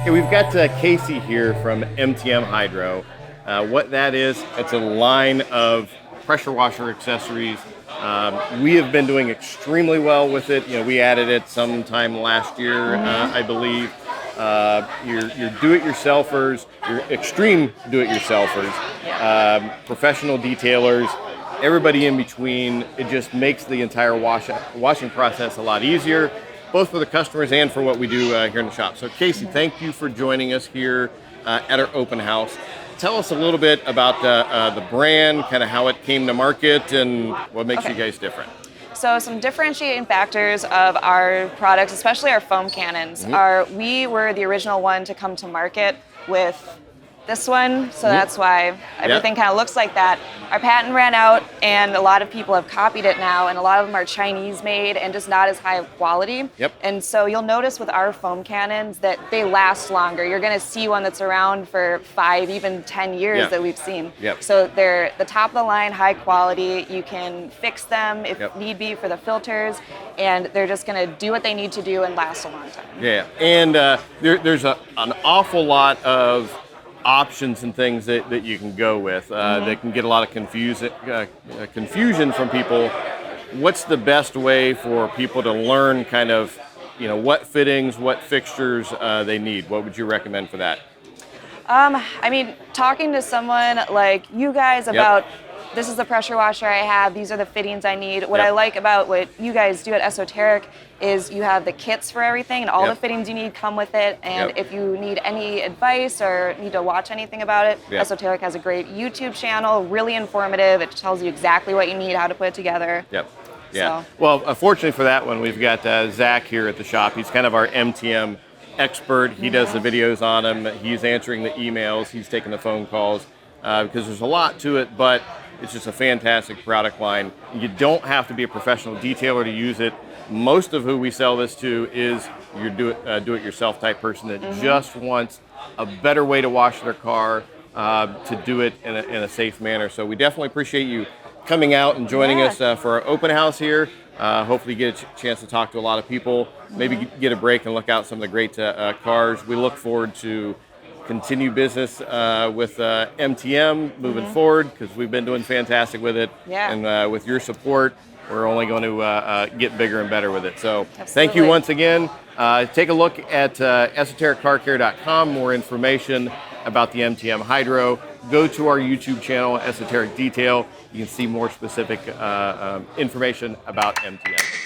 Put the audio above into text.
Okay, we've got Casey here from MTM Hydro. What that is, it's a line of pressure washer accessories. We have been doing extremely well with it. You know, we added it sometime last year, I believe. Your do-it-yourselfers, your extreme do-it-yourselfers, professional detailers, everybody in between. It just makes the entire washing process a lot easier, both for the customers and for what we do here in the shop. So Casey, thank you for joining us here at our open house. Tell us a little bit about the brand, kind of how it came to market and what makes you guys different. So some differentiating factors of our products, especially our foam cannons, are we were the original one to come to market with this one, so that's why everything kind of looks like that. Our patent ran out, and a lot of people have copied it now, and a lot of them are Chinese made and just not as high of quality. And so you'll notice with our foam cannons that they last longer. You're going to see one that's around for 5, even 10 years that we've seen. So they're the top of the line, high quality. You can fix them if need be for the filters, and they're just going to do what they need to do and last a long time. And there's an awful lot of options and things that you can go with that can get a lot of confusion from people. What's the best way for people to learn kind of, you know, what fittings, what fixtures they need? What would you recommend for that? I mean, talking to someone like you guys about this is the pressure washer I have, these are the fittings I need. What I like about what you guys do at Esoteric is you have the kits for everything, and all the fittings you need come with it. And if you need any advice or need to watch anything about it, Esoteric has a great YouTube channel, really informative. It tells you exactly what you need, how to put it together. So. Well, fortunately for that one, we've got Zach here at the shop. He's kind of our MTM expert. He does the videos on them. He's answering the emails. He's taking the phone calls because there's a lot to it, but it's just a fantastic product line. You don't have to be a professional detailer to use it. Most of who we sell this to is your do-it-yourself type person that just wants a better way to wash their car, to do it in a safe manner. So we definitely appreciate you coming out and joining us for our open house here. Hopefully get a chance to talk to a lot of people, maybe get a break and look out some of the great cars. We look forward to continue business with MTM moving forward, because we've been doing fantastic with it. And with your support, we're only going to get bigger and better with it. So thank you once again. Take a look at ESOTERICCarCare.com, more information about the MTM Hydro. Go to our YouTube channel, Esoteric Detail. You can see more specific information about MTM.